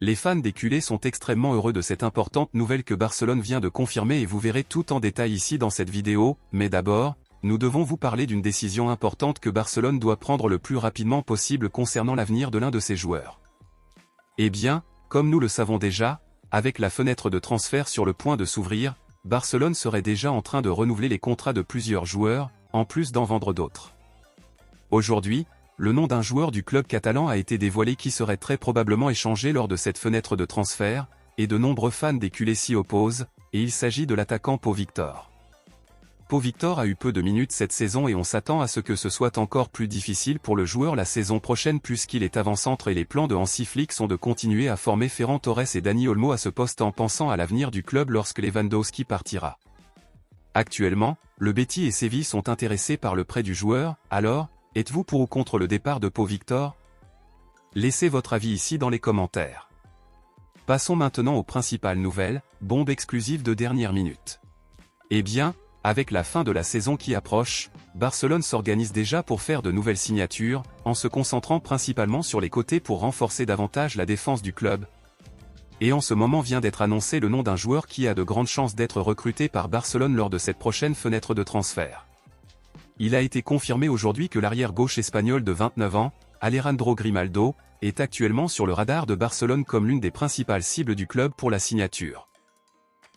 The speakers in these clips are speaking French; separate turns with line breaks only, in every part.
Les fans des culés sont extrêmement heureux de cette importante nouvelle que Barcelone vient de confirmer et vous verrez tout en détail ici dans cette vidéo, mais d'abord, nous devons vous parler d'une décision importante que Barcelone doit prendre le plus rapidement possible concernant l'avenir de l'un de ses joueurs. Eh bien, comme nous le savons déjà, avec la fenêtre de transfert sur le point de s'ouvrir, Barcelone serait déjà en train de renouveler les contrats de plusieurs joueurs, en plus d'en vendre d'autres. Aujourd'hui, le nom d'un joueur du club catalan a été dévoilé qui serait très probablement échangé lors de cette fenêtre de transfert, et de nombreux fans des culés s'y opposent, et il s'agit de l'attaquant Pau Victor. Pau Victor a eu peu de minutes cette saison et on s'attend à ce que ce soit encore plus difficile pour le joueur la saison prochaine puisqu'il est avant-centre et les plans de Hansi Flick sont de continuer à former Ferran Torres et Dani Olmo à ce poste en pensant à l'avenir du club lorsque Lewandowski partira. Actuellement, le Betis et Séville sont intéressés par le prêt du joueur, alors, êtes-vous pour ou contre le départ de Pau Victor? Laissez votre avis ici dans les commentaires. Passons maintenant aux principales nouvelles, bombes exclusives de dernière minute. Eh bien, avec la fin de la saison qui approche, Barcelone s'organise déjà pour faire de nouvelles signatures, en se concentrant principalement sur les côtés pour renforcer davantage la défense du club. Et en ce moment vient d'être annoncé le nom d'un joueur qui a de grandes chances d'être recruté par Barcelone lors de cette prochaine fenêtre de transfert. Il a été confirmé aujourd'hui que l'arrière gauche espagnol de 29 ans, Alejandro Grimaldo, est actuellement sur le radar de Barcelone comme l'une des principales cibles du club pour la signature.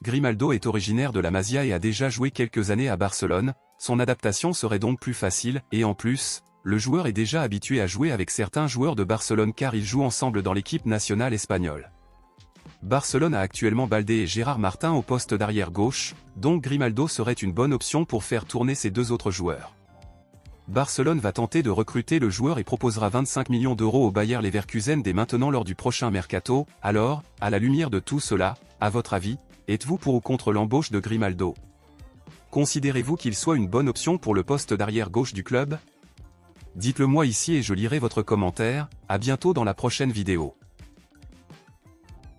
Grimaldo est originaire de la Masia et a déjà joué quelques années à Barcelone, son adaptation serait donc plus facile, et en plus, le joueur est déjà habitué à jouer avec certains joueurs de Barcelone car ils jouent ensemble dans l'équipe nationale espagnole. Barcelone a actuellement Baldé et Gérard Martin au poste d'arrière gauche, donc Grimaldo serait une bonne option pour faire tourner ces deux autres joueurs. Barcelone va tenter de recruter le joueur et proposera 25 millions d'euros au Bayer Leverkusen dès maintenant lors du prochain mercato, alors, à la lumière de tout cela, à votre avis, êtes-vous pour ou contre l'embauche de Grimaldo? Considérez-vous qu'il soit une bonne option pour le poste d'arrière gauche du club? Dites-le moi ici et je lirai votre commentaire, à bientôt dans la prochaine vidéo.